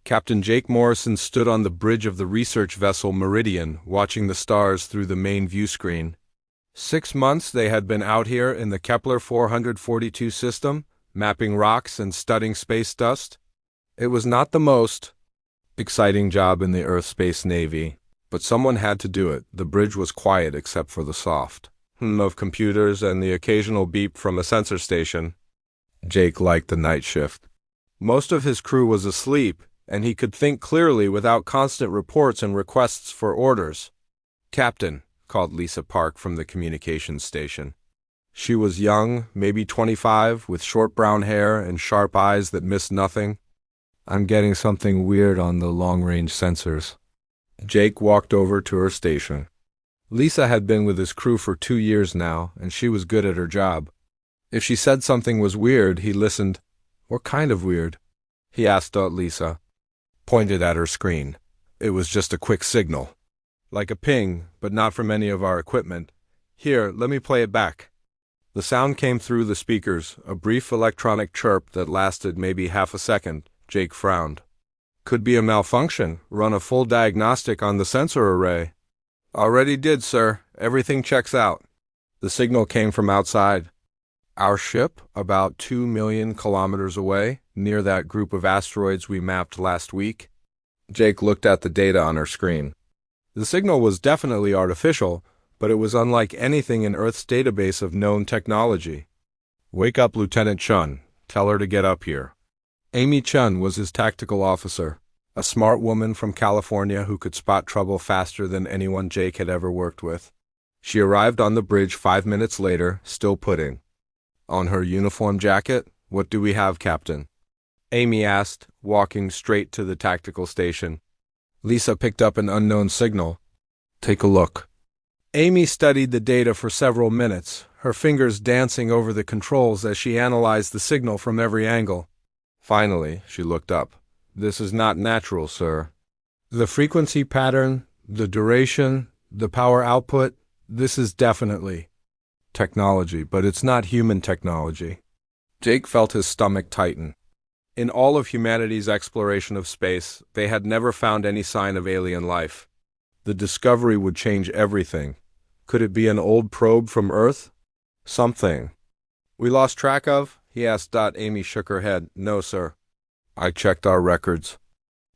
Captain Jake Morrison stood on the bridge of the research vessel Meridian, watching the stars through the main view screen. 6 months they had been out here in the Kepler 442 system, mapping rocks and studying space dust. It was not the most exciting job in the Earth Space Navy, but someone had to do it. The bridge was quiet except for the soft hum of computers and the occasional beep from a sensor station. Jake liked the night shift. Most of his crew was asleep, and he could think clearly without constant reports and requests for orders. "Captain," called Lisa Park from the communications station. She was young, maybe 25, with short brown hair and sharp eyes that missed nothing. "I'm getting something weird on the long-range sensors." Jake walked over to her station. Lisa had been with his crew for 2 years now, and she was good at her job. If she said something was weird, he listened. "What kind of weird?" he asked Lisa. Pointed at her screen. It was just a quick signal. "Like a ping, but not from any of our equipment. Here, let me play it back." The sound came through the speakers, a brief electronic chirp that lasted maybe half a second. Jake frowned. "Could be a malfunction. Run a full diagnostic on the sensor array." "Already did, sir. Everything checks out." The signal came from outside. "Our ship, about 2 million kilometers away, near that group of asteroids we mapped last week." Jake looked at the data on her screen. The signal was definitely artificial, but it was unlike anything in Earth's database of known technology. "Wake up Lieutenant Chun. Tell her to get up here." Amy Chun was his tactical officer, a smart woman from California who could spot trouble faster than anyone Jake had ever worked with. She arrived on the bridge 5 minutes later, still pudding. On her uniform jacket, "What do we have, Captain?" Amy asked, walking straight to the tactical station. Lisa picked up an unknown signal. "Take a look." Amy studied the data for several minutes, her fingers dancing over the controls as she analyzed the signal from every angle. Finally, she looked up. "This is not natural, sir. The frequency pattern, the duration, the power output, this is definitely technology, but it's not human technology." Jake felt his stomach tighten. In all of humanity's exploration of space, they had never found any sign of alien life. The discovery would change everything. Could it be an old probe from Earth? Something we lost track of? He asked. Amy shook her head. "No, sir. I checked our records.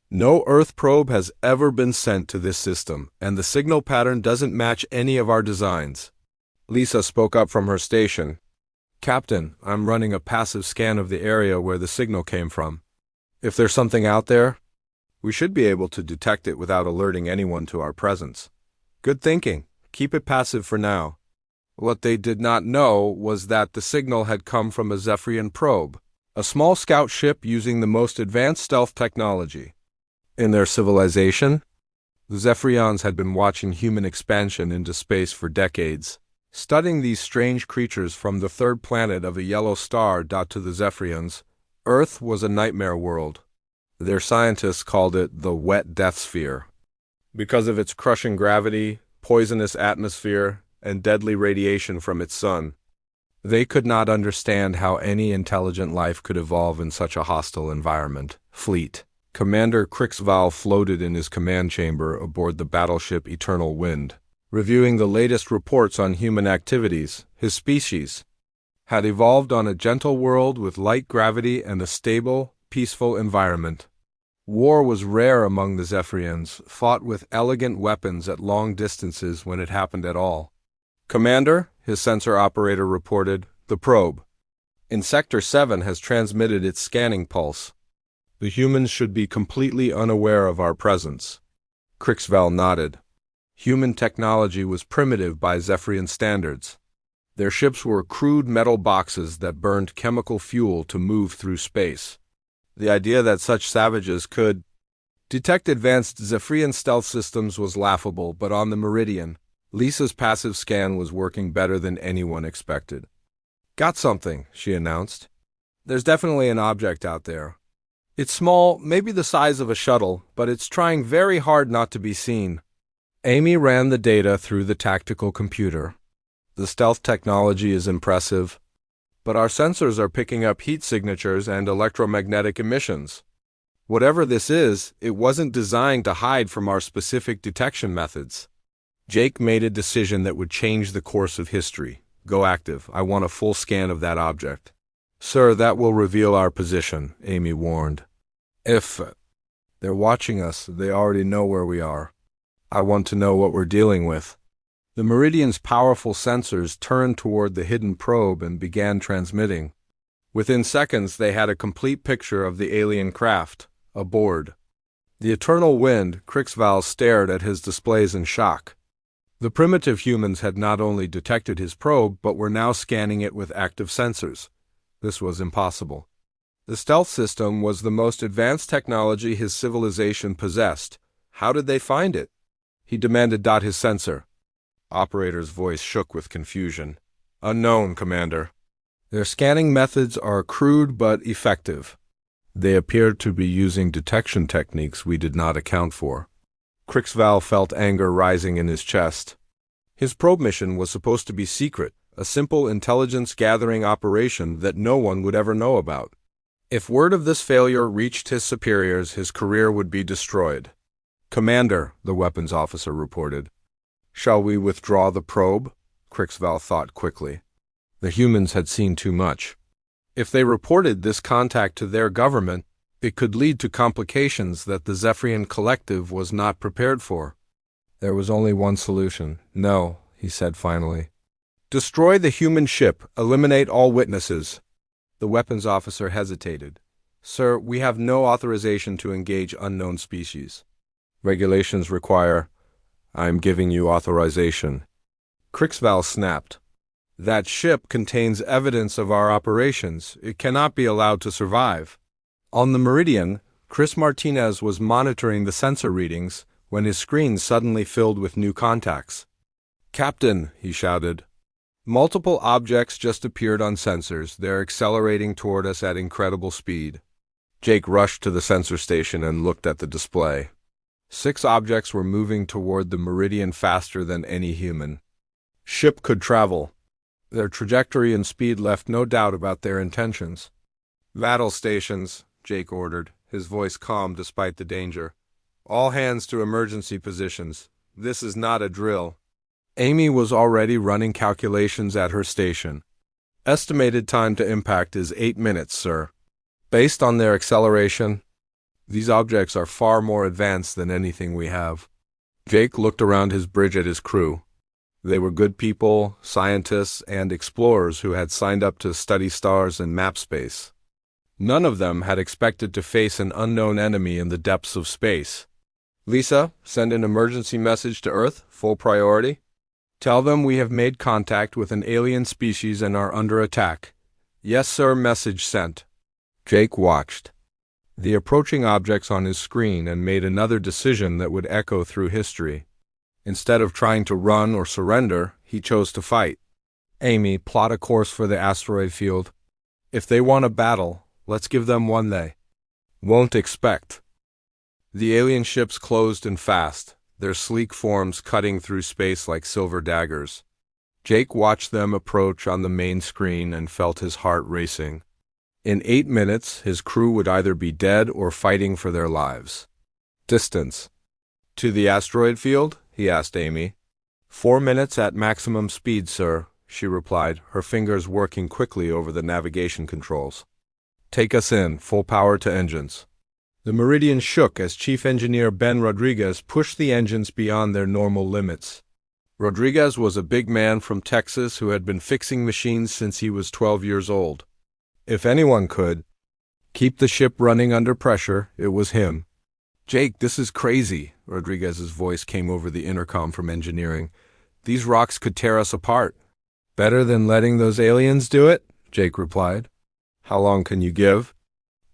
No Earth probe has ever been sent to this system, and the signal pattern doesn't match any of our designs." Lisa spoke up from her station. "Captain, I'm running a passive scan of the area where the signal came from. If there's something out there, we should be able to detect it without alerting anyone to our presence." "Good thinking. Keep it passive for now." What they did not know was that the signal had come from a Zephyrian probe, a small scout ship using the most advanced stealth technology. In their civilization, the Zephyrians had been watching human expansion into space for decades. Studying these strange creatures from the third planet of a yellow star. To the Zephyrians, Earth was a nightmare world. Their scientists called it the wet death sphere, because of its crushing gravity, poisonous atmosphere, and deadly radiation from its sun. They could not understand how any intelligent life could evolve in such a hostile environment. Fleet. Commander Crixval floated in his command chamber aboard the battleship Eternal Wind, reviewing the latest reports on human activities. His species had evolved on a gentle world with light gravity and a stable, peaceful environment. War was rare among the Zephyrians, fought with elegant weapons at long distances when it happened at all. "Commander," his sensor operator reported, "the probe in Sector 7 has transmitted its scanning pulse. The humans should be completely unaware of our presence." Crixval nodded. Human technology was primitive by Zephyrian standards. Their ships were crude metal boxes that burned chemical fuel to move through space. The idea that such savages could detect advanced Zephyrian stealth systems was laughable, but on the Meridian, Lisa's passive scan was working better than anyone expected. "Got something," she announced. "There's definitely an object out there. It's small, maybe the size of a shuttle, but it's trying very hard not to be seen." Amy ran the data through the tactical computer. "The stealth technology is impressive, but our sensors are picking up heat signatures and electromagnetic emissions. Whatever this is, it wasn't designed to hide from our specific detection methods. Jake made a decision that would change the course of history. Go active. I want a full scan of that object. Sir, that will reveal our position, Amy warned. If they're watching us, they already know where we are. I want to know what we're dealing with. The Meridian's powerful sensors turned toward the hidden probe and began transmitting. Within seconds, they had a complete picture of the alien craft, aboard. The Eternal Wind, Crixval stared at his displays in shock. The primitive humans had not only detected his probe, but were now scanning it with active sensors. This was impossible. The stealth system was the most advanced technology his civilization possessed. How did they find it? He demanded. His sensor. Operator's voice shook with confusion. Unknown, Commander. Their scanning methods are crude but effective. They appeared to be using detection techniques we did not account for. Crixval felt anger rising in his chest. His probe mission was supposed to be secret, a simple intelligence-gathering operation that no one would ever know about. If word of this failure reached his superiors, his career would be destroyed. Commander, the weapons officer reported. Shall we withdraw the probe? Crixval thought quickly. The humans had seen too much. If they reported this contact to their government, it could lead to complications that the Zephyrian Collective was not prepared for. There was only one solution. No, he said finally. Destroy the human ship. Eliminate all witnesses. The weapons officer hesitated. Sir, we have no authorization to engage unknown species. Regulations require. I'm giving you authorization. Crixval snapped. That ship contains evidence of our operations. It cannot be allowed to survive. On the Meridian, Chris Martinez was monitoring the sensor readings when his screen suddenly filled with new contacts. Captain, he shouted. Multiple objects just appeared on sensors. They're accelerating toward us at incredible speed. Jake rushed to the sensor station and looked at the display. 6 objects were moving toward the Meridian faster than any human. Ship could travel. Their trajectory and speed left no doubt about their intentions. Battle stations, Jake ordered, his voice calm despite the danger. All hands to emergency positions. This is not a drill. Amy was already running calculations at her station. Estimated time to impact is 8 minutes, sir. Based on their acceleration, these objects are far more advanced than anything we have. Jake looked around his bridge at his crew. They were good people, scientists, and explorers who had signed up to study stars and map space. None of them had expected to face an unknown enemy in the depths of space. Lisa, send an emergency message to Earth, full priority. Tell them we have made contact with an alien species and are under attack. Yes, sir, message sent. Jake watched the approaching objects on his screen and made another decision that would echo through history. Instead of trying to run or surrender, he chose to fight. Amy, plot a course for the asteroid field. If they want a battle, let's give them one they won't expect. The alien ships closed in fast, their sleek forms cutting through space like silver daggers. Jake watched them approach on the main screen and felt his heart racing. In 8 minutes, his crew would either be dead or fighting for their lives. Distance. To the asteroid field? He asked Amy. 4 minutes at maximum speed, sir, she replied, her fingers working quickly over the navigation controls. Take us in, full power to engines. The Meridian shook as Chief Engineer Ben Rodriguez pushed the engines beyond their normal limits. Rodriguez was a big man from Texas who had been fixing machines since he was 12 years old. If anyone could keep the ship running under pressure, it was him. Jake, this is crazy, Rodriguez's voice came over the intercom from engineering. These rocks could tear us apart. Better than letting those aliens do it, Jake replied. How long can you give?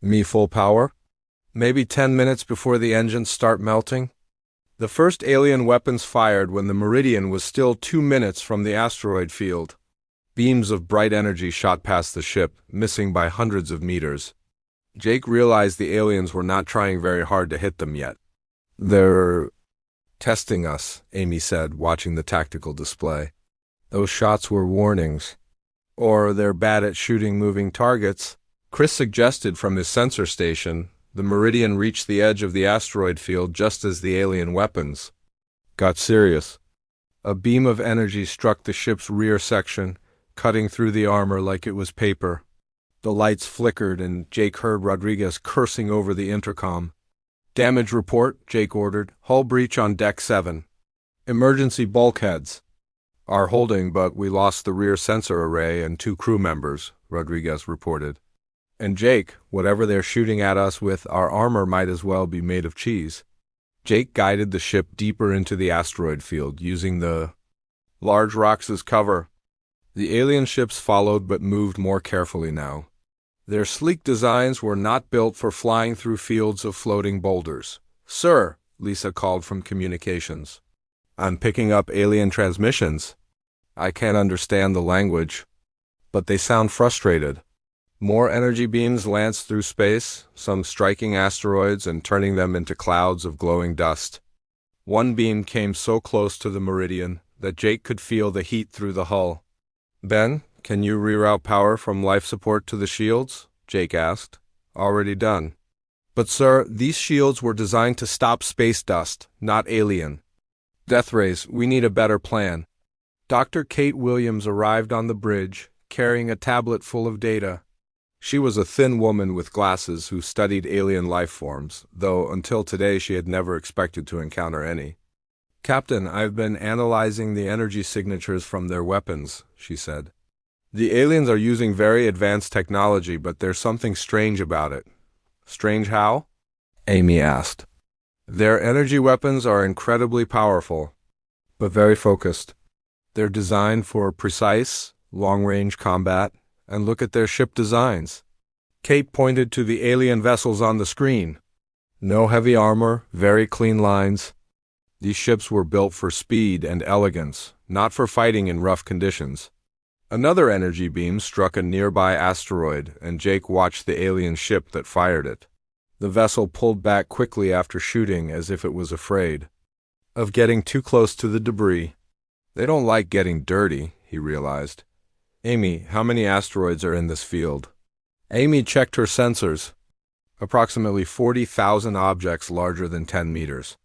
Me full power? Maybe 10 minutes before the engines start melting? The first alien weapons fired when the Meridian was still 2 minutes from the asteroid field. Beams of bright energy shot past the ship, missing by hundreds of meters. Jake realized the aliens were not trying very hard to hit them yet. They're testing us, Amy said, watching the tactical display. Those shots were warnings. Or they're bad at shooting moving targets. Chris suggested from his sensor station. The Meridian reached the edge of the asteroid field just as the alien weapons got serious. A beam of energy struck the ship's rear section, cutting through the armor like it was paper. The lights flickered and Jake heard Rodriguez cursing over the intercom. "Damage report," Jake ordered. "Hull breach on Deck 7. Emergency bulkheads are holding, but we lost the rear sensor array and 2 crew members," Rodriguez reported. "And Jake, whatever they're shooting at us with, our armor might as well be made of cheese." Jake guided the ship deeper into the asteroid field, using the large rocks as cover. The alien ships followed but moved more carefully now. Their sleek designs were not built for flying through fields of floating boulders. "Sir," Lisa called from communications. "I'm picking up alien transmissions. I can't understand the language, but they sound frustrated." More energy beams lanced through space, some striking asteroids and turning them into clouds of glowing dust. One beam came so close to the Meridian that Jake could feel the heat through the hull. "Ben, can you reroute power from life support to the shields?" Jake asked. "Already done." "But sir, these shields were designed to stop space dust, not alien." "Death rays, we need a better plan." Dr. Kate Williams arrived on the bridge, carrying a tablet full of data. She was a thin woman with glasses who studied alien life forms, though until today she had never expected to encounter any. "Captain, I've been analyzing the energy signatures from their weapons," she said. "The aliens are using very advanced technology, but there's something strange about it." "Strange how?" Amy asked. "Their energy weapons are incredibly powerful, but very focused. They're designed for precise, long-range combat, and look at their ship designs." Kate pointed to the alien vessels on the screen. "No heavy armor, very clean lines. These ships were built for speed and elegance, not for fighting in rough conditions." Another energy beam struck a nearby asteroid, and Jake watched the alien ship that fired it. The vessel pulled back quickly after shooting, as if it was afraid of getting too close to the debris. "They don't like getting dirty," he realized. "Amy, how many asteroids are in this field?" Amy checked her sensors. "Approximately 40,000 objects larger than 10 meters.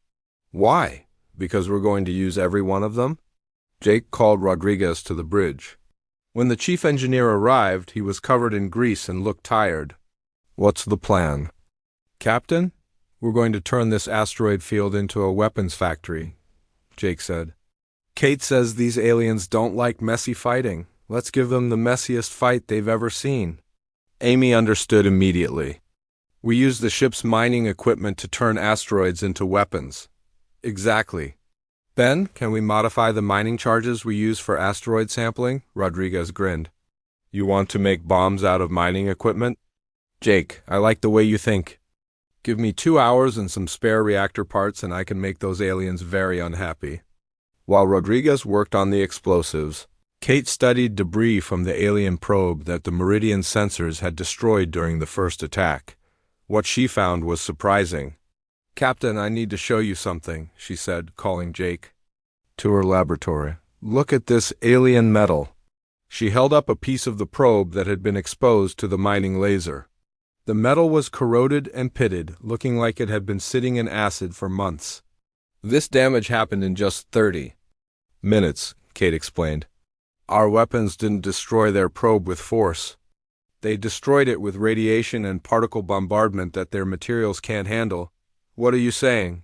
"Why? Because we're going to use every one of them?" Jake called Rodriguez to the bridge. When the chief engineer arrived, he was covered in grease and looked tired. "What's the plan?" "Captain, we're going to turn this asteroid field into a weapons factory," Jake said. "Kate says these aliens don't like messy fighting. Let's give them the messiest fight they've ever seen." Amy understood immediately. "We use the ship's mining equipment to turn asteroids into weapons." "Exactly." "Ben, can we modify the mining charges we use for asteroid sampling?" Rodriguez grinned. "You want to make bombs out of mining equipment?" "Jake, I like the way you think. Give me 2 hours and some spare reactor parts and I can make those aliens very unhappy." While Rodriguez worked on the explosives, Kate studied debris from the alien probe that the Meridian sensors had destroyed during the first attack. What she found was surprising. "Captain, I need to show you something," she said, calling Jake to her laboratory. "Look at this alien metal." She held up a piece of the probe that had been exposed to the mining laser. The metal was corroded and pitted, looking like it had been sitting in acid for months. "This damage happened in just 30 minutes, Kate explained. "Our weapons didn't destroy their probe with force. They destroyed it with radiation and particle bombardment that their materials can't handle." "What are you saying?"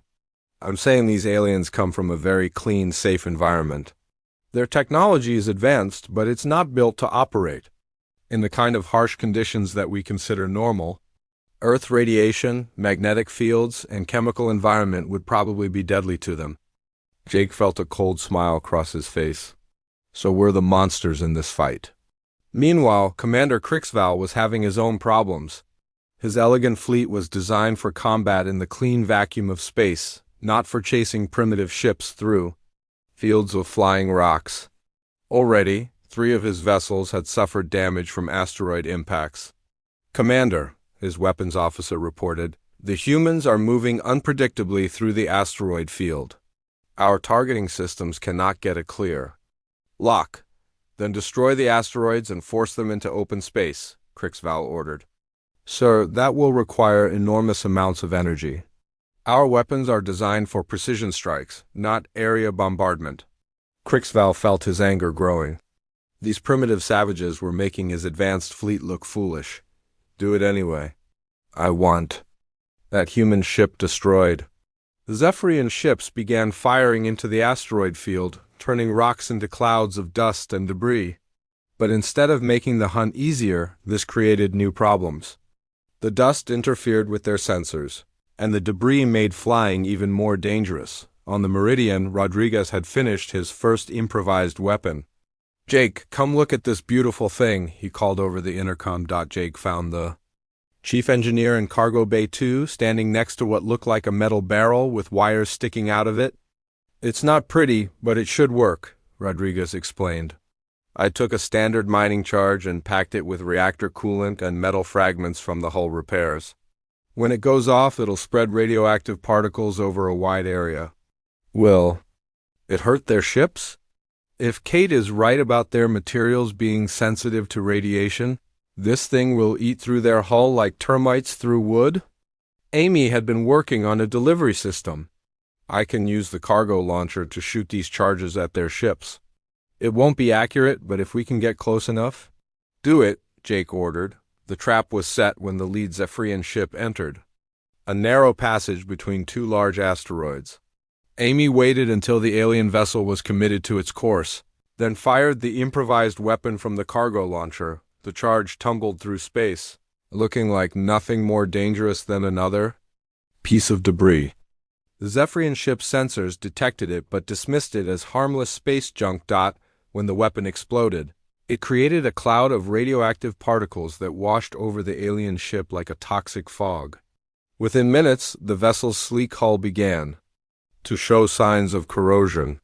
"I'm saying these aliens come from a very clean, safe environment. Their technology is advanced, but it's not built to operate in the kind of harsh conditions that we consider normal. Earth radiation, magnetic fields, and chemical environment would probably be deadly to them." Jake felt a cold smile cross his face. "So we're the monsters in this fight." Meanwhile, Commander Crixval was having his own problems. His elegant fleet was designed for combat in the clean vacuum of space, not for chasing primitive ships through fields of flying rocks. Already, 3 of his vessels had suffered damage from asteroid impacts. "Commander," his weapons officer reported, "the humans are moving unpredictably through the asteroid field. Our targeting systems cannot get a clear lock. Then destroy the asteroids and force them into open space," Crixval ordered. Sir, that will require enormous amounts of energy. Our weapons are designed for precision strikes, not area bombardment. Crixval felt his anger growing. These primitive savages were making his advanced fleet look foolish. Do it anyway. I want that human ship destroyed. The Zephyrian ships began firing into the asteroid field, turning rocks into clouds of dust and debris. But instead of making the hunt easier, this created new problems. The dust interfered with their sensors, and the debris made flying even more dangerous. On the Meridian, Rodriguez had finished his first improvised weapon. Jake, come look at this beautiful thing, he called over the intercom. Jake found the chief engineer in Cargo Bay 2 standing next to what looked like a metal barrel with wires sticking out of it. It's not pretty, but it should work, Rodriguez explained. I took a standard mining charge and packed it with reactor coolant and metal fragments from the hull repairs. When it goes off, it'll spread radioactive particles over a wide area. Will it hurt their ships? If Kate is right about their materials being sensitive to radiation, this thing will eat through their hull like termites through wood? Amy had been working on a delivery system. I can use the cargo launcher to shoot these charges at their ships. It won't be accurate, but if we can get close enough. Do it, Jake ordered. The trap was set when the lead Zephyrian ship entered. A narrow passage between two large asteroids. Amy waited until the alien vessel was committed to its course, then fired the improvised weapon from the cargo launcher. The charge tumbled through space, looking like nothing more dangerous than another piece of debris. The Zephyrian ship's sensors detected it but dismissed it as harmless space junk. When the weapon exploded, it created a cloud of radioactive particles that washed over the alien ship like a toxic fog. Within minutes, the vessel's sleek hull began to show signs of corrosion.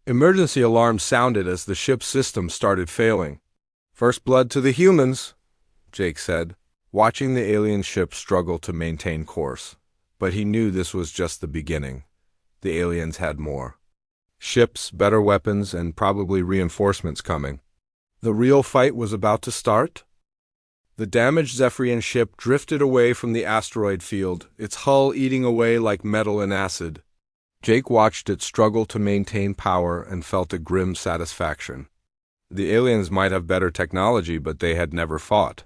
Emergency alarms sounded as the ship's system started failing. First blood to the humans, Jake said, watching the alien ship struggle to maintain course. But he knew this was just the beginning. The aliens had more. Ships, better weapons, and probably reinforcements coming. The real fight was about to start? The damaged Zephyrian ship drifted away from the asteroid field, its hull eating away like metal and acid. Jake watched it struggle to maintain power and felt a grim satisfaction. The aliens might have better technology, but they had never fought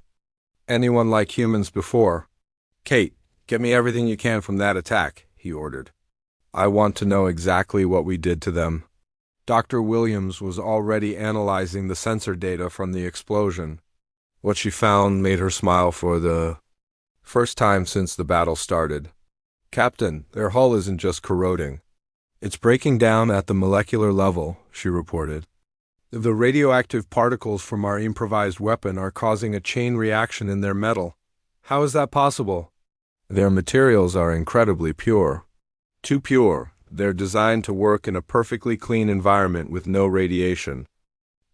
anyone like humans before. Kate, get me everything you can from that attack, he ordered. I want to know exactly what we did to them. Dr. Williams was already analyzing the sensor data from the explosion. What she found made her smile for the first time since the battle started. Captain, their hull isn't just corroding. It's breaking down at the molecular level, she reported. The radioactive particles from our improvised weapon are causing a chain reaction in their metal. How is that possible? Their materials are incredibly pure. Too pure. They're designed to work in a perfectly clean environment with no radiation.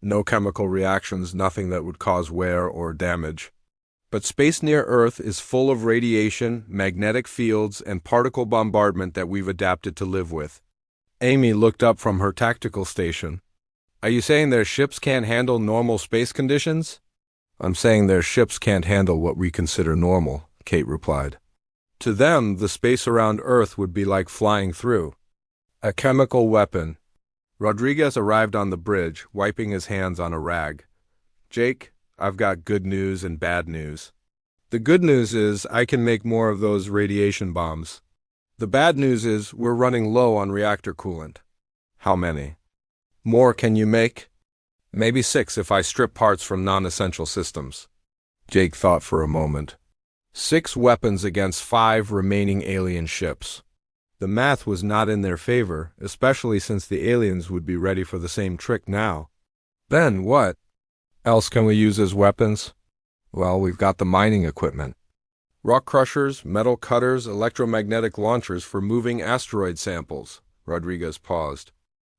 No chemical reactions, nothing that would cause wear or damage. But space near Earth is full of radiation, magnetic fields, and particle bombardment that we've adapted to live with. Amy looked up from her tactical station. Are you saying their ships can't handle normal space conditions? I'm saying their ships can't handle what we consider normal, Kate replied. To them, the space around Earth would be like flying through a chemical weapon. Rodriguez arrived on the bridge, wiping his hands on a rag. Jake, I've got good news and bad news. The good news is I can make more of those radiation bombs. The bad news is we're running low on reactor coolant. How many more can you make? Maybe 6 if I strip parts from non-essential systems. Jake thought for a moment. 6 weapons against 5 remaining alien ships. The math was not in their favor, especially since the aliens would be ready for the same trick now. Then what else can we use as weapons? Well, we've got the mining equipment. Rock crushers, metal cutters, electromagnetic launchers for moving asteroid samples. Rodriguez paused.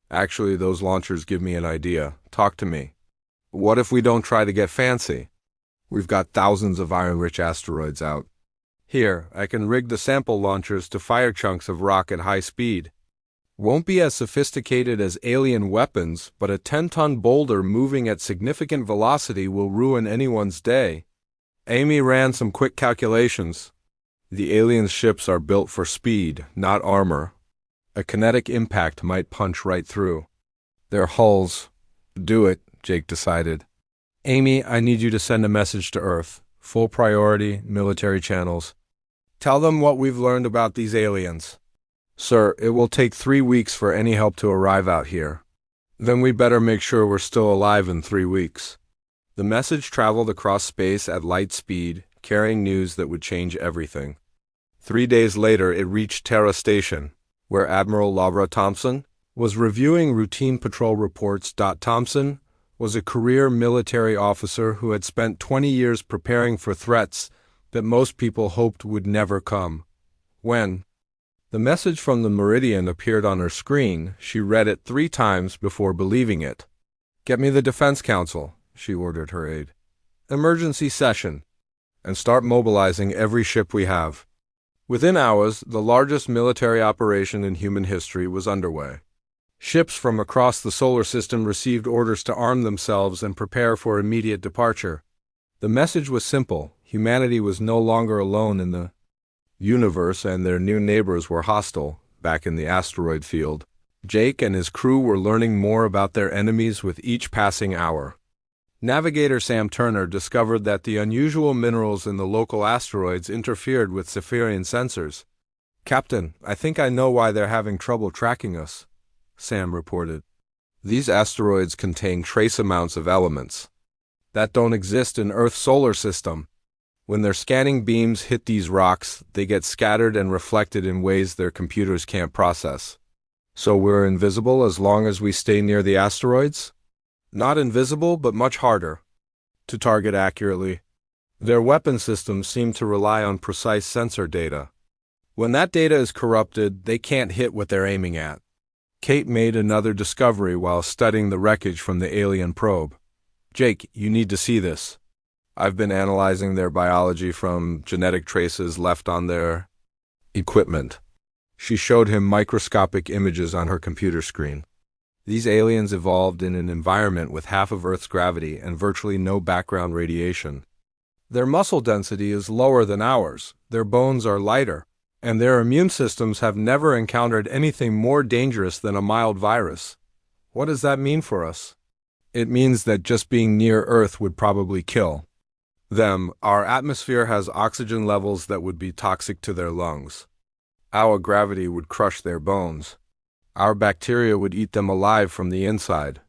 Actually, those launchers give me an idea. Talk to me. What if we don't try to get fancy? We've got thousands of iron-rich asteroids out. Here, I can rig the sample launchers to fire chunks of rock at high speed. Won't be as sophisticated as alien weapons, but a 10-ton boulder moving at significant velocity will ruin anyone's day. Amy ran some quick calculations. The alien ships are built for speed, not armor. A kinetic impact might punch right through. Their hulls. Do it, Jake decided. Amy, I need you to send a message to Earth. Full priority, military channels. Tell them what we've learned about these aliens. Sir, it will take 3 weeks for any help to arrive out here. Then we better make sure we're still alive in 3 weeks. The message traveled across space at light speed, carrying news that would change everything. 3 days later, it reached Terra Station, where Admiral Laura Thompson was reviewing routine patrol reports. Thompson was a career military officer who had spent 20 years preparing for threats that most people hoped would never come. When the message from the Meridian appeared on her screen, she read it 3 times before believing it. "Get me the Defense Council," she ordered her aide. "Emergency session. And start mobilizing every ship we have." Within hours, the largest military operation in human history was underway. Ships from across the solar system received orders to arm themselves and prepare for immediate departure. The message was simple. Humanity was no longer alone in the universe, and their new neighbors were hostile, back in the asteroid field. Jake and his crew were learning more about their enemies with each passing hour. Navigator Sam Turner discovered that the unusual minerals in the local asteroids interfered with Cypherian sensors. "Captain, I think I know why they're having trouble tracking us," Sam reported. "These asteroids contain trace amounts of elements that don't exist in Earth's solar system. When their scanning beams hit these rocks, they get scattered and reflected in ways their computers can't process. So we're invisible as long as we stay near the asteroids? Not invisible, but much harder to target accurately. Their weapon systems seem to rely on precise sensor data. When that data is corrupted, they can't hit what they're aiming at." Kate made another discovery while studying the wreckage from the alien probe. "Jake, you need to see this. I've been analyzing their biology from genetic traces left on their equipment." She showed him microscopic images on her computer screen. These aliens evolved in an environment with half of Earth's gravity and virtually no background radiation. Their muscle density is lower than ours, their bones are lighter, and their immune systems have never encountered anything more dangerous than a mild virus. What does that mean for us? It means that just being near Earth would probably kill them. Our atmosphere has oxygen levels that would be toxic to their lungs. Our gravity would crush their bones. Our bacteria would eat them alive from the inside.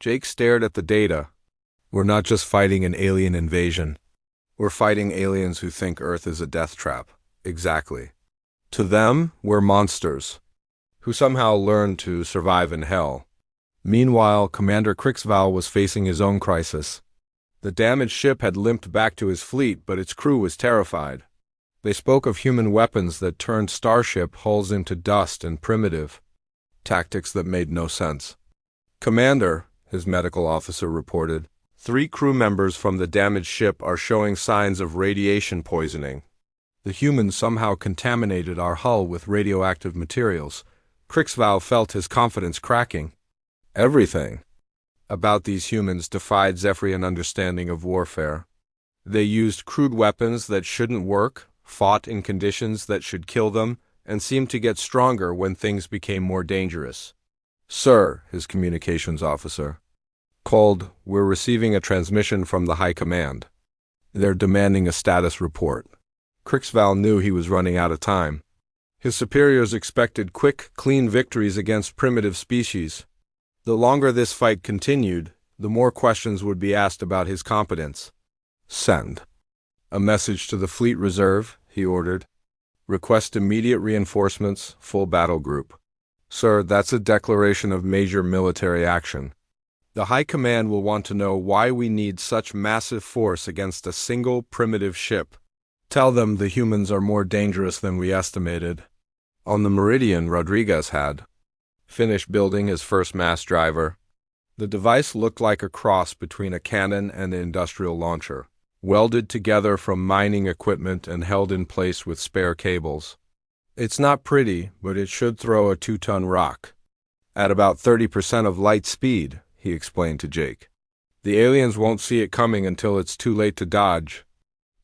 Jake stared at the data. "We're not just fighting an alien invasion. We're fighting aliens who think Earth is a death trap." Exactly. To them, we're monsters who somehow learned to survive in hell. Meanwhile, Commander Crixval was facing his own crisis. The damaged ship had limped back to his fleet, but its crew was terrified. They spoke of human weapons that turned starship hulls into dust and primitive tactics that made no sense. "Commander," his medical officer reported, 3 crew members from the damaged ship are showing signs of radiation poisoning. The humans somehow contaminated our hull with radioactive materials." Crixval felt his confidence cracking. Everything about these humans defied Zephyrian understanding of warfare. They used crude weapons that shouldn't work, fought in conditions that should kill them, and seemed to get stronger when things became more dangerous. "Sir," his communications officer called, "we're receiving a transmission from the High Command. They're demanding a status report." Crixval knew he was running out of time. His superiors expected quick, clean victories against primitive species. The longer this fight continued, the more questions would be asked about his competence. "Send a message to the Fleet Reserve," he ordered. "Request immediate reinforcements, full battle group." "Sir, that's a declaration of major military action. The High Command will want to know why we need such massive force against a single primitive ship. Tell them the humans are more dangerous than we estimated." On the Meridian, Rodriguez had finished building his first mass driver. The device looked like a cross between a cannon and an industrial launcher, welded together from mining equipment and held in place with spare cables. "It's not pretty, but it should throw a 2-ton rock at about 30% of light speed," he explained to Jake. "The aliens won't see it coming until it's too late to dodge."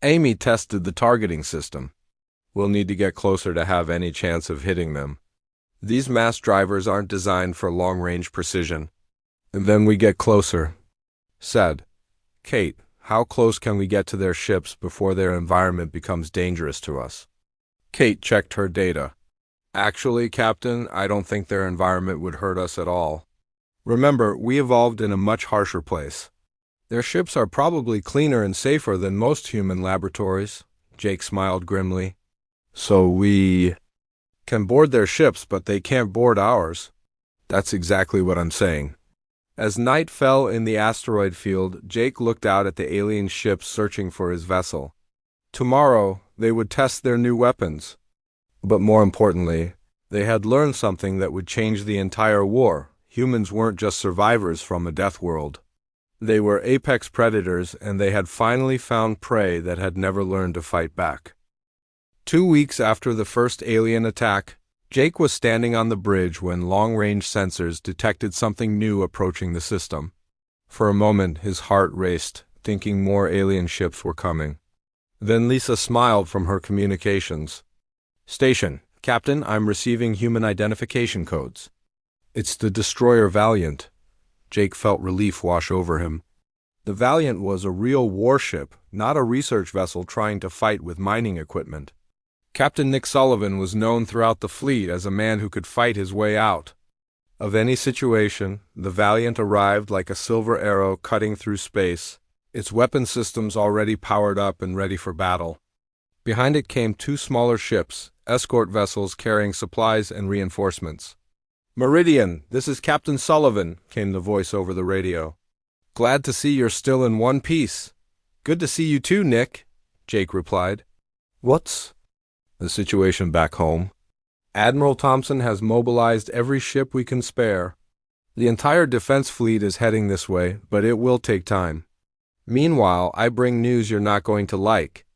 Amy tested the targeting system. We'll need to get closer to have any chance of hitting them. These mass drivers aren't designed for long-range precision. And then we get closer. Said, Kate, how close can we get to their ships before their environment becomes dangerous to us? Kate checked her data. Actually, Captain, I don't think their environment would hurt us at all. Remember, we evolved in a much harsher place. Their ships are probably cleaner and safer than most human laboratories. Jake smiled grimly. So we can board their ships, but they can't board ours. That's exactly what I'm saying. As night fell in the asteroid field, Jake looked out at the alien ships searching for his vessel. Tomorrow, they would test their new weapons. But more importantly, they had learned something that would change the entire war. Humans weren't just survivors from a death world. They were apex predators, and they had finally found prey that had never learned to fight back. 2 weeks after the first alien attack, Jake was standing on the bridge when long-range sensors detected something new approaching the system. For a moment, his heart raced, thinking more alien ships were coming. Then Lisa smiled from her communications. Station, Captain, I'm receiving human identification codes. It's the destroyer Valiant. Jake felt relief wash over him. The Valiant was a real warship, not a research vessel trying to fight with mining equipment. Captain Nick Sullivan was known throughout the fleet as a man who could fight his way out of any situation. The Valiant arrived like a silver arrow cutting through space, its weapon systems already powered up and ready for battle. Behind it came 2 smaller ships, escort vessels carrying supplies and reinforcements. Meridian, this is Captain Sullivan, came the voice over the radio. Glad to see you're still in one piece. Good to see you too, Nick, Jake replied. What's the situation back home? Admiral Thompson has mobilized every ship we can spare. The entire defense fleet is heading this way, but it will take time. Meanwhile, I bring news you're not going to like.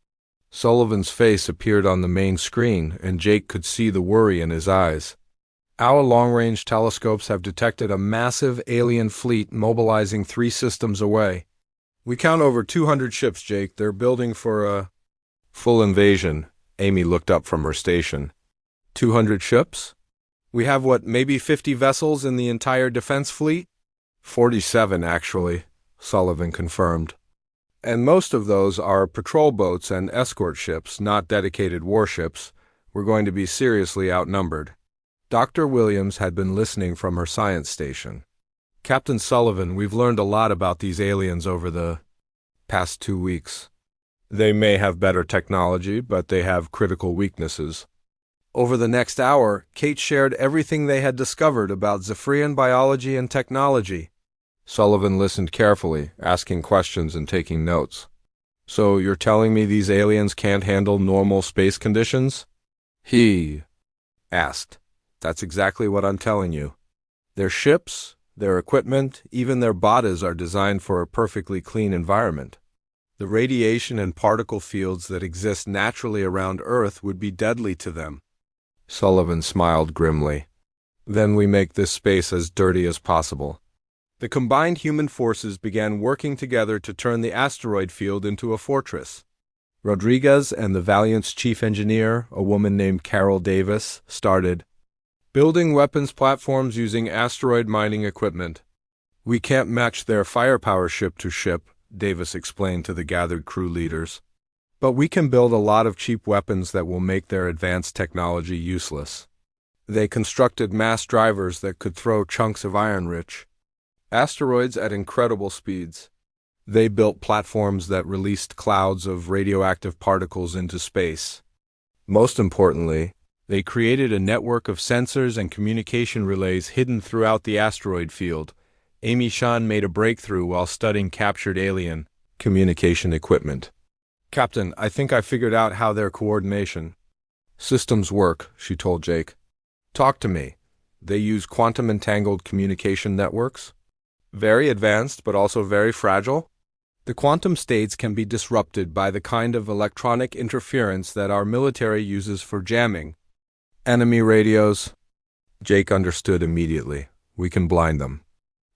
Sullivan's face appeared on the main screen, and Jake could see the worry in his eyes. Our long-range telescopes have detected a massive alien fleet mobilizing 3 systems away. We count over 200 ships, Jake. They're building for a full invasion. Amy looked up from her station. 200 ships? We have, maybe 50 vessels in the entire defense fleet? 47, actually, Sullivan confirmed. And most of those are patrol boats and escort ships, not dedicated warships. We're going to be seriously outnumbered. Dr. Williams had been listening from her science station. Captain Sullivan, we've learned a lot about these aliens over the past 2 weeks. They may have better technology, but they have critical weaknesses. Over the next hour, Kate shared everything they had discovered about Zephyrian biology and technology. Sullivan listened carefully, asking questions and taking notes. So you're telling me these aliens can't handle normal space conditions? He asked. That's exactly what I'm telling you. Their ships, their equipment, even their bodies are designed for a perfectly clean environment. The radiation and particle fields that exist naturally around Earth would be deadly to them. Sullivan smiled grimly. Then we make this space as dirty as possible. The combined human forces began working together to turn the asteroid field into a fortress. Rodriguez and the Valiant's chief engineer, a woman named Carol Davis, started building weapons platforms using asteroid mining equipment. We can't match their firepower ship to ship, Davis explained to the gathered crew leaders. But we can build a lot of cheap weapons that will make their advanced technology useless. They constructed mass drivers that could throw chunks of iron-rich asteroids at incredible speeds. They built platforms that released clouds of radioactive particles into space. Most importantly, they created a network of sensors and communication relays hidden throughout the asteroid field. Amy Shan made a breakthrough while studying captured alien communication equipment. Captain, I think I figured out how their coordination systems work, she told Jake. Talk to me. They use quantum-entangled communication networks? Very advanced, but also very fragile? The quantum states can be disrupted by the kind of electronic interference that our military uses for jamming enemy radios. Jake understood immediately. We can blind them.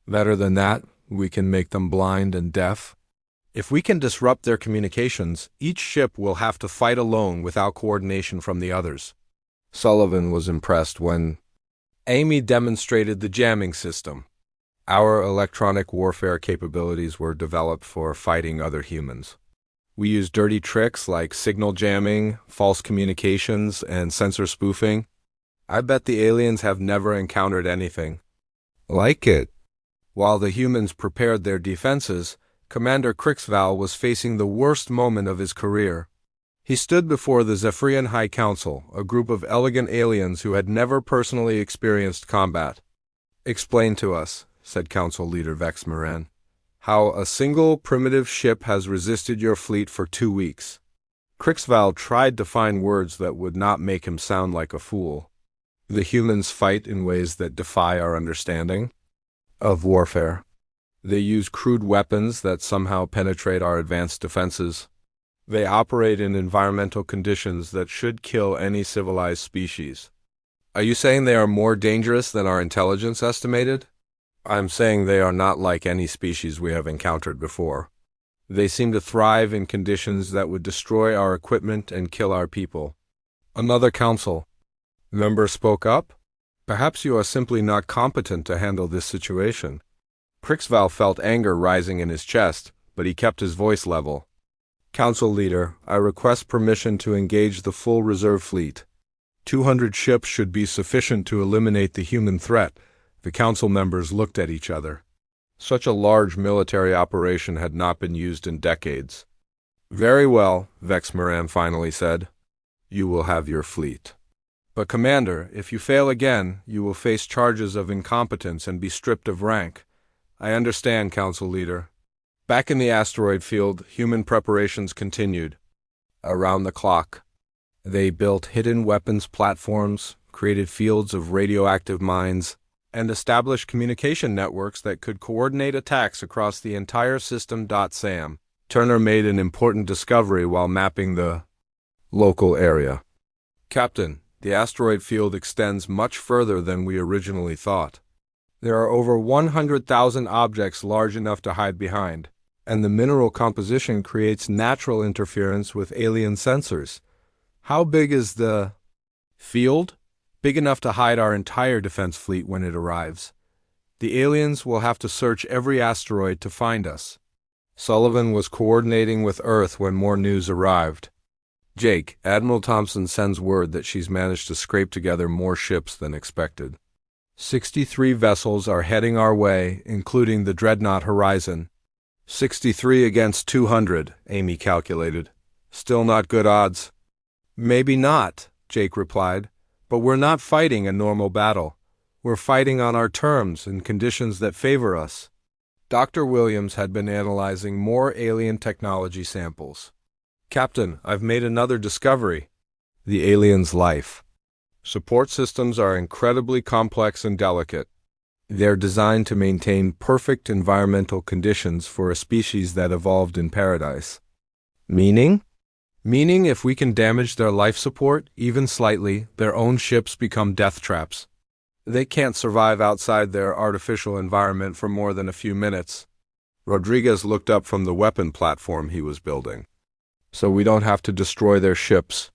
Better than that, we can make them blind and deaf. If we can disrupt their communications, each ship will have to fight alone without coordination from the others. Sullivan was impressed when Amy demonstrated the jamming system. Our electronic warfare capabilities were developed for fighting other humans. We use dirty tricks like signal jamming, false communications, and sensor spoofing. I bet the aliens have never encountered anything like it. While the humans prepared their defenses, Commander Crixval was facing the worst moment of his career. He stood before the Zephyrian High Council, a group of elegant aliens who had never personally experienced combat. "Explain to us," said Council Leader Vex Moran, "how a single primitive ship has resisted your fleet for 2 weeks." Crixval tried to find words that would not make him sound like a fool. The humans fight in ways that defy our understanding of warfare. They use crude weapons that somehow penetrate our advanced defenses. They operate in environmental conditions that should kill any civilized species. Are you saying they are more dangerous than our intelligence estimated? I'm saying they are not like any species we have encountered before. They seem to thrive in conditions that would destroy our equipment and kill our people. Another council member spoke up. "Perhaps you are simply not competent to handle this situation." Crixval felt anger rising in his chest, but he kept his voice level. "Council Leader, I request permission to engage the full reserve fleet. 200 ships should be sufficient to eliminate the human threat." The council members looked at each other. Such a large military operation had not been used in decades. "Very well," Vex Moran finally said. "You will have your fleet. But Commander, if you fail again, you will face charges of incompetence and be stripped of rank." "I understand, Council Leader." Back in the asteroid field, human preparations continued. Around the clock, they built hidden weapons platforms, created fields of radioactive mines, and established communication networks that could coordinate attacks across the entire system. Sam Turner made an important discovery while mapping the local area. "Captain, the asteroid field extends much further than we originally thought. There are over 100,000 objects large enough to hide behind, and the mineral composition creates natural interference with alien sensors. How big is the field?" "Big enough to hide our entire defense fleet when it arrives. The aliens will have to search every asteroid to find us." Sullivan was coordinating with Earth when more news arrived. "Jake, Admiral Thompson sends word that she's managed to scrape together more ships than expected. 63 vessels are heading our way, including the Dreadnought Horizon." 63 against 200, Amy calculated. "Still not good odds." "Maybe not," Jake replied, "but we're not fighting a normal battle. We're fighting on our terms and conditions that favor us." Dr. Williams had been analyzing more alien technology samples. "Captain, I've made another discovery. The alien's life support systems are incredibly complex and delicate. They're designed to maintain perfect environmental conditions for a species that evolved in paradise." "Meaning?" "Meaning if we can damage their life support, even slightly, their own ships become death traps. They can't survive outside their artificial environment for more than a few minutes." Rodriguez looked up from the weapon platform he was building. "So we don't have to destroy their ships.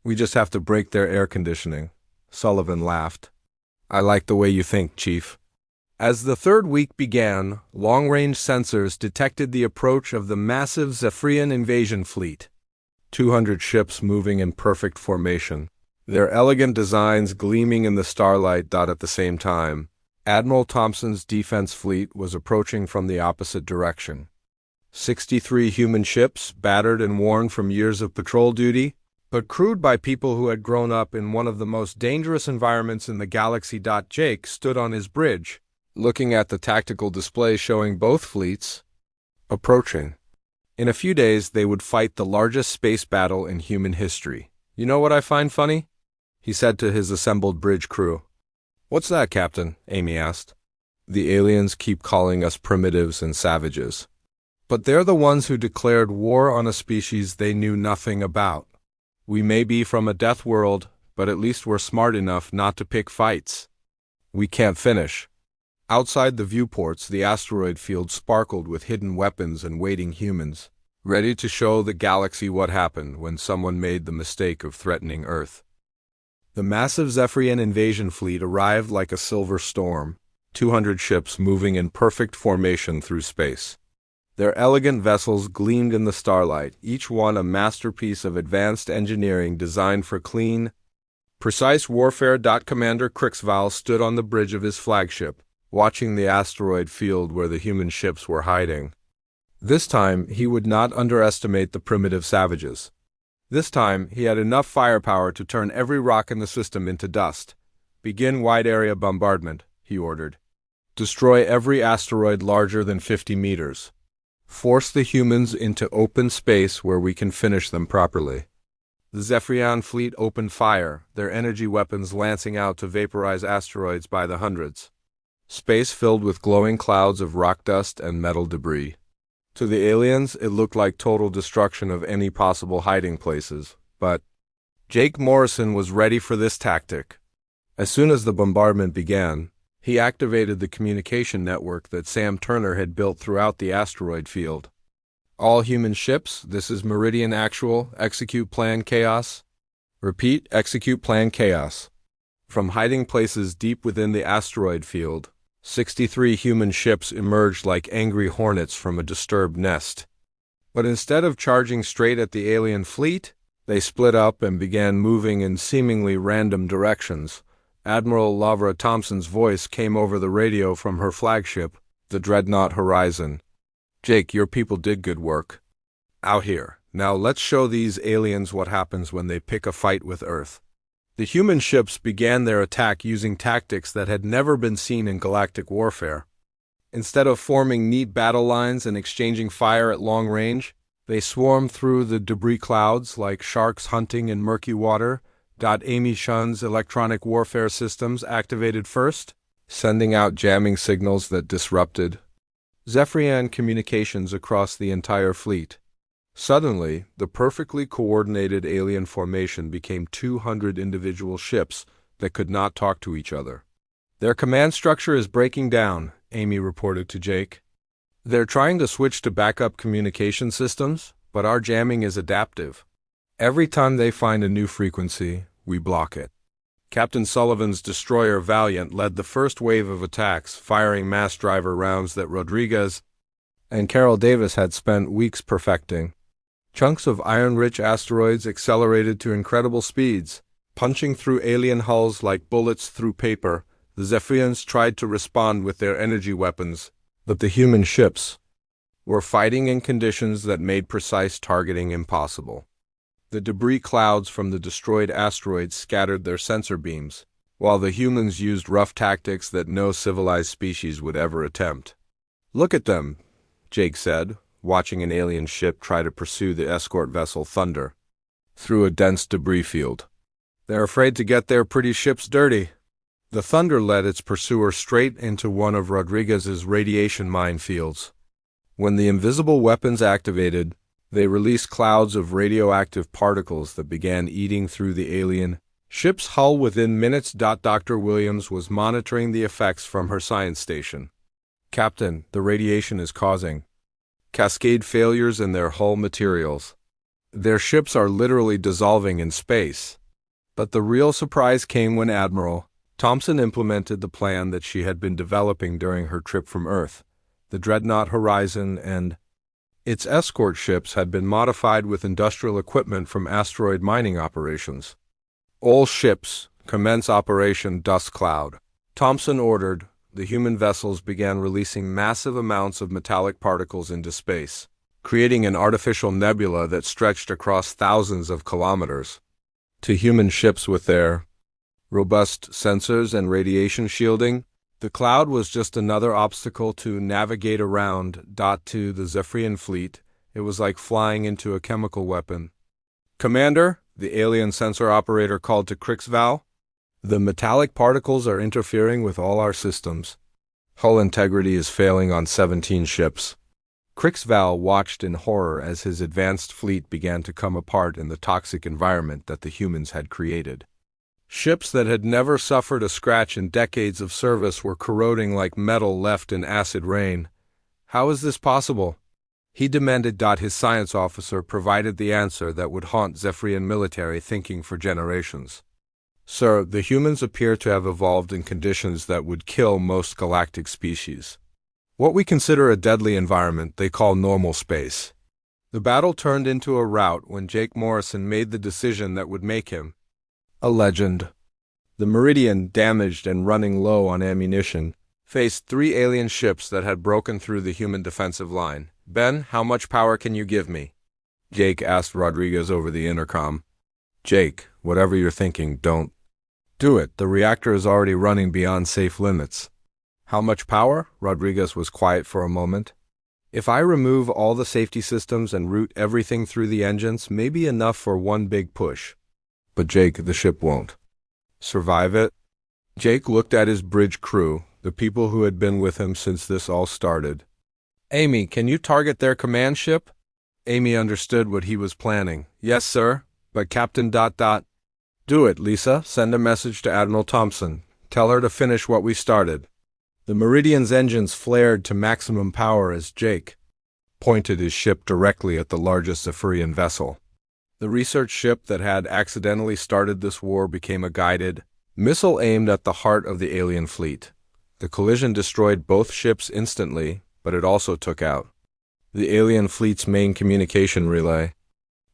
We just have to break their air conditioning." Sullivan laughed. "I like the way you think, Chief." As the third week began, long-range sensors detected the approach of the massive Zephyrian invasion fleet. 200 ships moving in perfect formation, their elegant designs gleaming in the starlight. At the same time, Admiral Thompson's defense fleet was approaching from the opposite direction. 63 human ships, battered and worn from years of patrol duty, but crewed by people who had grown up in one of the most dangerous environments in the galaxy. Jake stood on his bridge, looking at the tactical display showing both fleets approaching. In a few days, they would fight the largest space battle in human history. "You know what I find funny?" he said to his assembled bridge crew. "What's that, Captain?" Amy asked. "The aliens keep calling us primitives and savages. But they're the ones who declared war on a species they knew nothing about. We may be from a death world, but at least we're smart enough not to pick fights. We can't finish. Outside the viewports, the asteroid field sparkled with hidden weapons and waiting humans, ready to show the galaxy what happened when someone made the mistake of threatening Earth. The massive Zephyrian invasion fleet arrived like a silver storm, 200 ships moving in perfect formation through space. Their elegant vessels gleamed in the starlight, each one a masterpiece of advanced engineering designed for clean, precise warfare. Commander Crixval stood on the bridge of his flagship, watching the asteroid field where the human ships were hiding. This time, he would not underestimate the primitive savages. This time, he had enough firepower to turn every rock in the system into dust. Begin wide-area bombardment, he ordered. Destroy every asteroid larger than 50 meters. Force the humans into open space where we can finish them properly. The Zephyrian fleet opened fire, their energy weapons lancing out to vaporize asteroids by the hundreds. Space filled with glowing clouds of rock dust and metal debris. To the aliens, it looked like total destruction of any possible hiding places, but Jake Morrison was ready for this tactic. As soon as the bombardment began, he activated the communication network that Sam Turner had built throughout the asteroid field. All human ships, this is Meridian Actual, execute Plan Chaos. Repeat, execute Plan Chaos. From hiding places deep within the asteroid field, 63 human ships emerged like angry hornets from a disturbed nest. But instead of charging straight at the alien fleet, they split up and began moving in seemingly random directions. Admiral Lavra Thompson's voice came over the radio from her flagship, the Dreadnought Horizon. Jake, your people did good work out here. Now let's show these aliens what happens when they pick a fight with Earth. The human ships began their attack using tactics that had never been seen in galactic warfare. Instead of forming neat battle lines and exchanging fire at long range, they swarmed through the debris clouds like sharks hunting in murky water. Amy Shun's electronic warfare systems activated first, sending out jamming signals that disrupted Zephyrian communications across the entire fleet. Suddenly, the perfectly coordinated alien formation became 200 individual ships that could not talk to each other. Their command structure is breaking down, Amy reported to Jake. They're trying to switch to backup communication systems, but our jamming is adaptive. Every time they find a new frequency, we block it. Captain Sullivan's destroyer Valiant led the first wave of attacks, firing mass driver rounds that Rodriguez and Carol Davis had spent weeks perfecting. Chunks of iron-rich asteroids accelerated to incredible speeds, punching through alien hulls like bullets through paper. The Zephyrians tried to respond with their energy weapons, but the human ships were fighting in conditions that made precise targeting impossible. The debris clouds from the destroyed asteroids scattered their sensor beams, while the humans used rough tactics that no civilized species would ever attempt. Look at them, Jake said, watching an alien ship try to pursue the escort vessel Thunder through a dense debris field. They're afraid to get their pretty ships dirty. The Thunder led its pursuer straight into one of Rodriguez's radiation minefields. When the invisible weapons activated, they released clouds of radioactive particles that began eating through the alien ship's hull within minutes. Dr. Williams was monitoring the effects from her science station. Captain, the radiation is causing cascade failures in their hull materials. Their ships are literally dissolving in space. But the real surprise came when Admiral Thompson implemented the plan that she had been developing during her trip from Earth. The Dreadnought Horizon and its escort ships had been modified with industrial equipment from asteroid mining operations. All ships, commence Operation Dust Cloud. Thompson ordered. The human vessels began releasing massive amounts of metallic particles into space, creating an artificial nebula that stretched across thousands of kilometers. To human ships with their robust sensors and radiation shielding, the cloud was just another obstacle to navigate around. To the Zephyrian fleet, it was like flying into a chemical weapon. Commander, the alien sensor operator called to Crixval. The metallic particles are interfering with all our systems. Hull integrity is failing on 17 ships. Crixval watched in horror as his advanced fleet began to come apart in the toxic environment that the humans had created. Ships that had never suffered a scratch in decades of service were corroding like metal left in acid rain. How is this possible? He demanded. His science officer provided the answer that would haunt Zephyrian military thinking for generations. Sir, the humans appear to have evolved in conditions that would kill most galactic species. What we consider a deadly environment they call normal space. The battle turned into a rout when Jake Morrison made the decision that would make him a legend. The Meridian, damaged and running low on ammunition, faced 3 alien ships that had broken through the human defensive line. Ben, how much power can you give me? Jake asked Rodriguez over the intercom. Jake, whatever you're thinking, don't do it. The reactor is already running beyond safe limits. How much power? Rodriguez was quiet for a moment. If I remove all the safety systems and route everything through the engines, maybe enough for one big push. But Jake, the ship won't survive it. Jake looked at his bridge crew, the people who had been with him since this all started. Amy, can you target their command ship? Amy understood what he was planning. Yes, sir, but Captain ... Do it, Lisa. Send a message to Admiral Thompson. Tell her to finish what we started. The Meridian's engines flared to maximum power as Jake pointed his ship directly at the largest Zephyrian vessel. The research ship that had accidentally started this war became a guided missile aimed at the heart of the alien fleet. The collision destroyed both ships instantly, but it also took out the alien fleet's main communication relay.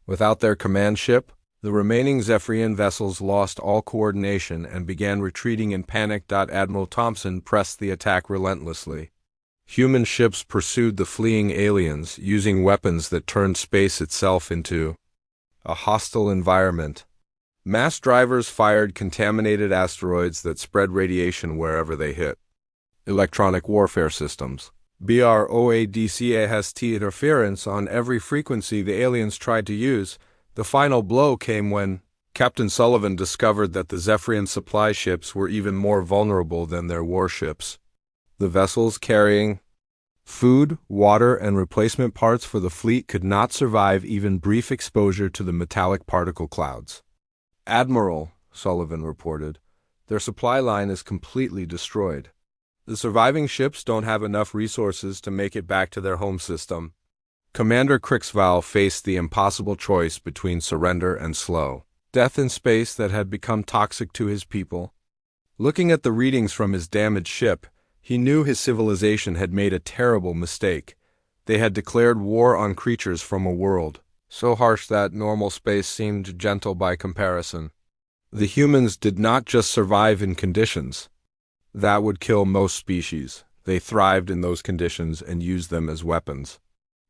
Without their command ship, the remaining Zephyrian vessels lost all coordination and began retreating in panic. Admiral Thompson pressed the attack relentlessly. Human ships pursued the fleeing aliens, using weapons that turned space itself into a hostile environment. Mass drivers fired contaminated asteroids that spread radiation wherever they hit. Electronic warfare systems. BROADCAST interference on every frequency the aliens tried to use. The final blow came when Captain Sullivan discovered that the Zephyrian supply ships were even more vulnerable than their warships. The vessels carrying food, water, and replacement parts for the fleet could not survive even brief exposure to the metallic particle clouds. Admiral, Sullivan reported, their supply line is completely destroyed. The surviving ships don't have enough resources to make it back to their home system. Commander Crixval faced the impossible choice between surrender and slow death in space that had become toxic to his people. Looking at the readings from his damaged ship, he knew his civilization had made a terrible mistake. They had declared war on creatures from a world so harsh that normal space seemed gentle by comparison. The humans did not just survive in conditions that would kill most species. They thrived in those conditions and used them as weapons.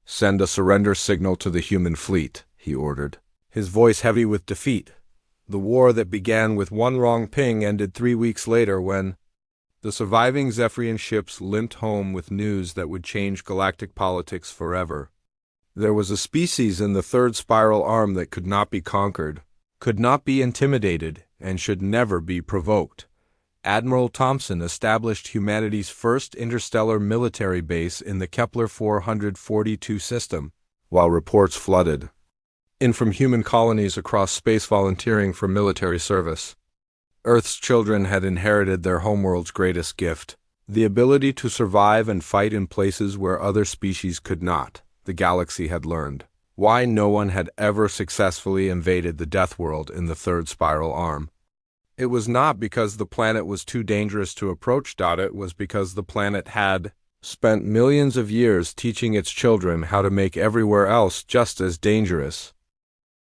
Send a surrender signal to the human fleet, he ordered, his voice heavy with defeat. The war that began with one wrong ping ended 3 weeks later when the surviving Zephyrian ships limped home with news that would change galactic politics forever. There was a species in the third spiral arm that could not be conquered, could not be intimidated, and should never be provoked. Admiral Thompson established humanity's first interstellar military base in the Kepler 442 system, while reports flooded in from human colonies across space volunteering for military service. Earth's children had inherited their homeworld's greatest gift, the ability to survive and fight in places where other species could not. The galaxy had learned why no one had ever successfully invaded the Deathworld in the third spiral arm. It was not because the planet was too dangerous to approach. It was because the planet had spent millions of years teaching its children how to make everywhere else just as dangerous.